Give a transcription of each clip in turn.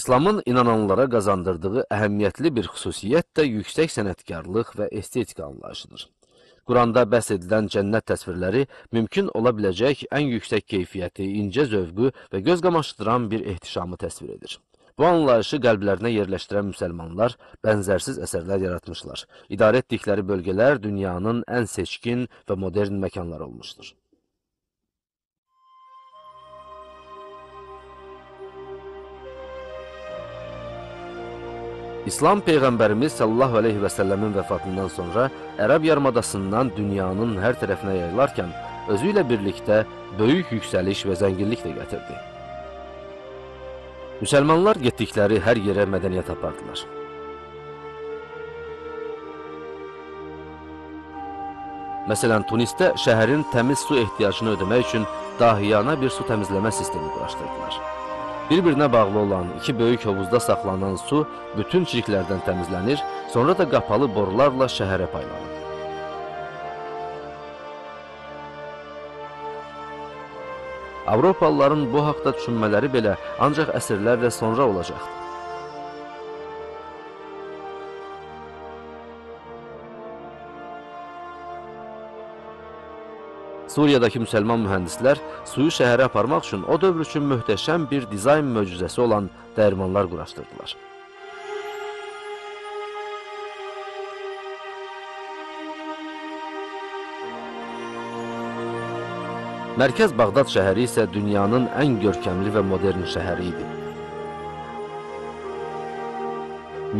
İslamın inananlara qazandırdığı əhəmiyyətli bir xüsusiyyət də yüksək sənətkarlıq və estetika anlayışıdır. Quranda bəhs edilən cənnət təsvirləri mümkün ola biləcək ən yüksək keyfiyyəti, incə zövqü və göz qamaşdıran bir ehtişamı təsvir edir. Bu anlayışı qəlblərinə yerləşdirən müsəlmanlar bənzərsiz əsərlər yaratmışlar. İdarə etdikləri bölgələr dünyanın ən seçkin və modern məkanları olmuşdur. İslam Peyğəmbərimiz sallallahu aleyhi və səlləmin vəfatından sonra Ərəb yarımadasından dünyanın hər tərəfinə yayılarkən, özü ilə birlikdə böyük yüksəliş və zənginlik də gətirdi. Müsəlmanlar getdikləri hər yerə mədəniyyət apardılar. Məsələn, Tunisdə şəhərin təmiz su ehtiyacını ödəmək üçün dahiyana bir su təmizləmə sistemi quraşdırdılar. Bir-birinə bağlı olan iki böyük hovuzda saxlanan su bütün çirklərdən təmizlənir, sonra da qapalı borularla şəhərə paylanır. Avropalıların bu haqda düşünmələri belə ancaq əsrlərlə sonra olacaqdır. Suriyadakı müsəlman mühəndislər suyu şəhərə aparmaq üçün o dövr üçün möhtəşəm bir dizayn möcüzəsi olan dəyirmanlar quraşdırdılar. Mərkəz Bağdad şəhəri isə dünyanın ən görkəmli və modern şəhəri idi.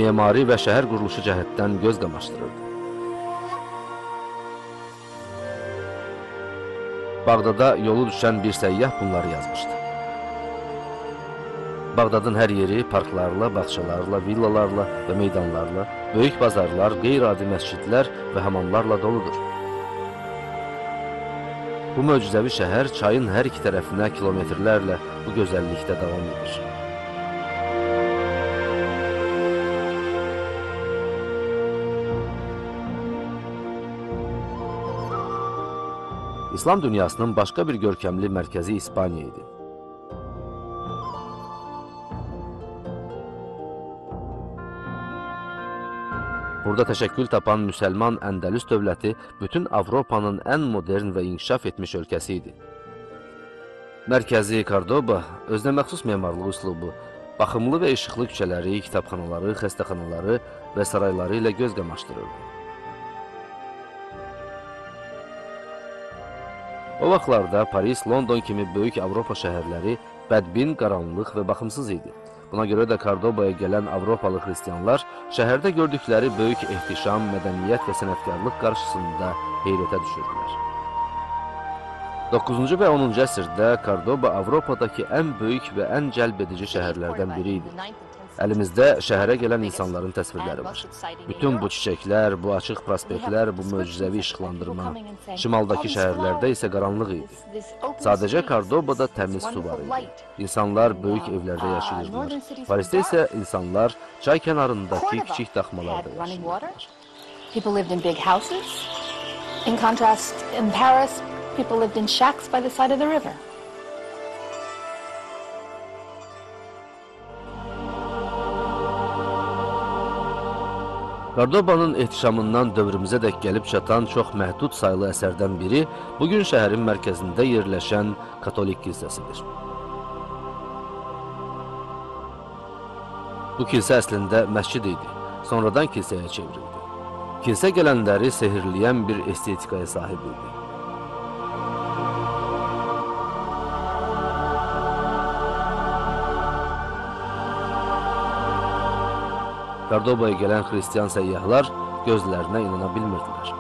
Memari və şəhər quruluşu cəhətdən göz qamaşdırırdı. Bağdada yolu düşən bir səyyah bunları yazmışdı. Bağdadın hər yeri parklarla, bağçalarla, villalarla və meydanlarla, böyük bazarlar, qeyri-adi məscidlər və hamamlarla doludur. Bu möcüzəvi şəhər çayın hər iki tərəfinə kilometrlərlə bu gözəllikdə davam edir. İslam dünyasının başqa bir görkəmli mərkəzi İspaniya idi. Burada təşəkkül tapan müsəlman Əndəlüs dövləti bütün Avropanın ən modern və inkişaf etmiş ölkəsi idi. Mərkəzi Kordoba özünə məxsus memarlıq üslubu, baxımlı və işıqlı küçələri, kitabxanaları, xəstəxanaları və sarayları ilə göz qamaşdırırdı. O vaxtlarda Paris, London kimi böyük Avropa şəhərləri bədbin, qaranlıq və baxımsız idi. Buna görə də Kordobaya gələn Avropalı xristianlar şəhərdə gördükləri böyük ehtişam, mədəniyyət və sənətkarlıq qarşısında heyrətə düşürdülər. 9-cu və 10-cu əsrdə Kordoba Avropadakı ən böyük və ən cəlb edici şəhərlərdən biri idi. Əlimizdə şəhərə gələn insanların təsvirləri var. Bütün bu çiçəklər, bu açıq prospektlər, bu möcüzəvi işıqlandırma, şimaldakı şəhərlərdə isə qaranlıq idi. Sadəcə Kordobada təmiz su var idi. İnsanlar böyük evlərdə yaşayırdılar. Parisdə isə insanlar çay kənarındakı kiçik daxmalarda yaşayırdılar. People lived in big houses. In contrast, in Paris, people lived in shacks by the side of the river. Kordobanın ehtişamından dövrümüzə dək gəlib çatan çox məhdud sayılı əsərdən biri bugün şəhərin mərkəzində yerləşən Katolik kilsəsidir. Bu kilsə əslində məscid idi, sonradan kilsəyə çevrildi. Kilsə gələnləri sehirləyən bir estetikaya sahib idi. Kordobaya gələn xristian səyyahlar gözlərinə inana bilmirdilər.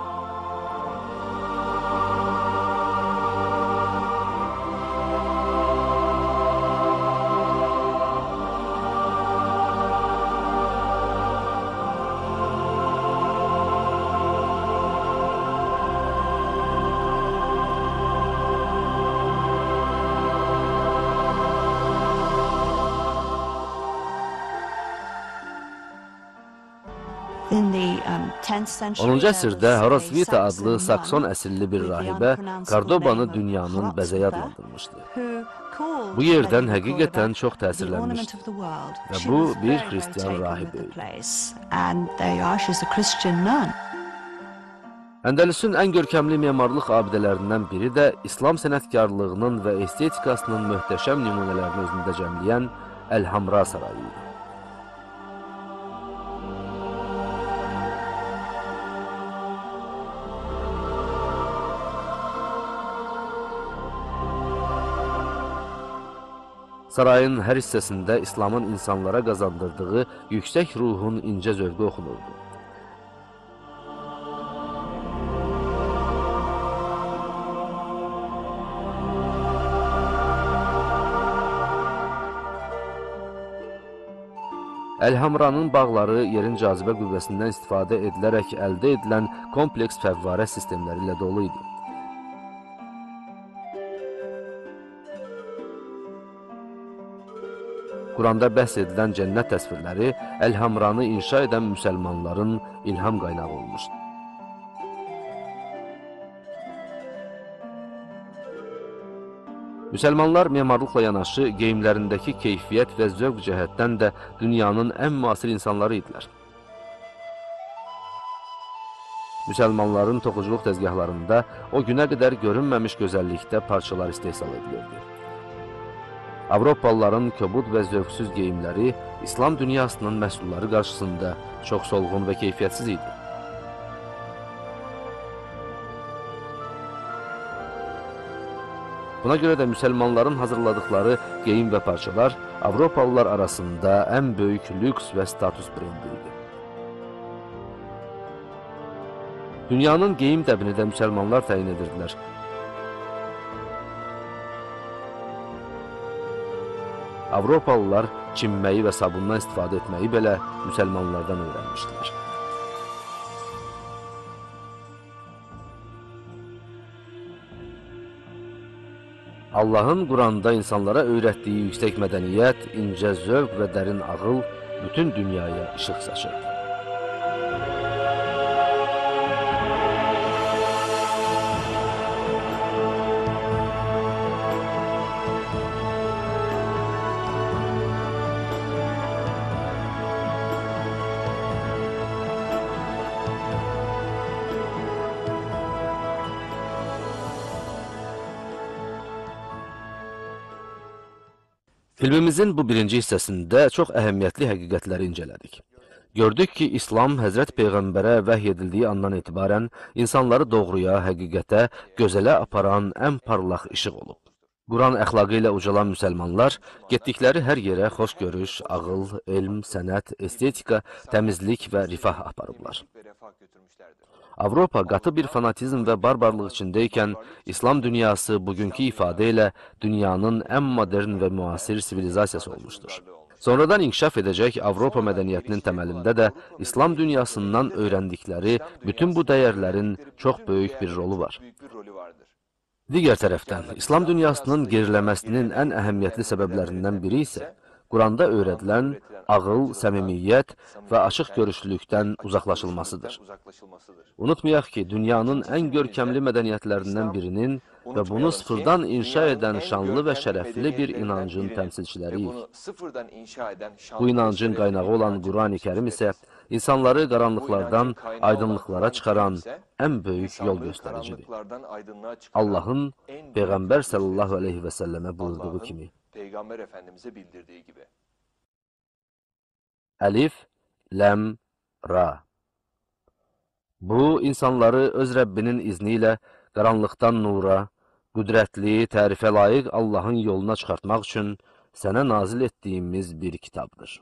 10-cu əsrdə Horasvita adlı Sakson əsilli bir rahibə Kordobanı dünyanın bəzəyi adlandırmışdı. Bu yerdən həqiqətən çox təsirlənmişdi və bu bir xristiyan rahibə idi. Əndəlüsün ən görkəmli memarlıq abidələrindən biri də İslam sənətkarlığının və estetikasının möhtəşəm nümunələrini özündə cəmləyən Əl-Hamra sarayı idi. Sarayın hər hissəsində İslamın insanlara qazandırdığı yüksək ruhun incə zövqü oxunurdu. Əl-Hamranın bağları yerin cazibə qüvvəsindən istifadə edilərək əldə edilən kompleks fəvvarə sistemləri ilə dolu idi. Quranda bəhs edilən cənnət təsvirləri Əl-Hamranı inşa edən müsəlmanların ilham qaynağı olmuşdu. Müsəlmanlar memarlıqla yanaşı geyimlərindəki keyfiyyət və zövq cəhətdən də dünyanın ən müasir insanları idilər. Müsəlmanların toxuculuq təzgahlarında o günə qədər görünməmiş gözəllikdə parçalar istehsal edilirdi. Avropalıların kobud və zövqsüz geyimləri İslam dünyasının məhsulları qarşısında çox solğun və keyfiyyətsiz idi. Buna görə də müsəlmanların hazırladıkları geyim və parçalar Avropalılar arasında ən böyük lüks və status brendi idi. Dünyanın geyim dəbini də müsəlmanlar təyin edirdilər. Avropalılar çimməyi və sabundan istifadə etməyi belə müsəlmanlardan öyrənmişdilər. Allahın Quranda insanlara öyrətdiyi yüksək mədəniyyət, incə zövq və dərin ağıl bütün dünyaya işıq saçırdı. Filmimizin bu birinci hissəsində çox əhəmiyyətli həqiqətləri incələdik. Gördük ki, İslam Həzrət Peyğəmbərə vəhy edildiyi andan etibarən insanları doğruya, həqiqətə, gözələ aparan ən parlaq işıq olub. Quran əxlaqı ilə ucalan müsəlmanlar getdikləri hər yerə xoş görüş, ağıl, elm, sənət, estetika, təmizlik və rifah aparıblar. Avropa qatı bir fanatizm və barbarlıq içindəykən, İslam dünyası bugünkü ifadə ilə dünyanın ən modern və müasir sivilizasiyası olmuşdur. Sonradan inkişaf edəcək Avropa mədəniyyətinin təməlində də İslam dünyasından öyrəndikləri bütün bu dəyərlərin çox böyük bir rolu var. Digər tərəfdən, İslam dünyasının geriləməsinin ən əhəmiyyətli səbəblərindən biri isə Quranda öyrədilən ağıl, səmimiyyət və açıq görüşlülükdən uzaqlaşılmasıdır. Unutmayaq ki, dünyanın ən görkəmli mədəniyyətlərindən birinin və bunu sıfırdan inşa edən şanlı və şərəfli bir inancın təmsilçiləriyik. Bu inancın qaynağı olan Qurani Kərim isə insanları qaranlıqlardan aydınlıqlara çıxaran ən böyük yol göstəricidir. Allahın Peyğəmbər sallallahu aleyhi və səlləmə buyurduğu kimi. Peyğəmbər Efendimizə bildirdiyi gibi. Əlif, ləm, ra. Bu, insanları öz Rəbbinin izni ilə qaranlıqdan nura, qüdrətli, tərifə layiq Allahın yoluna çıxartmaq üçün sənə nazil etdiyimiz bir kitabdır.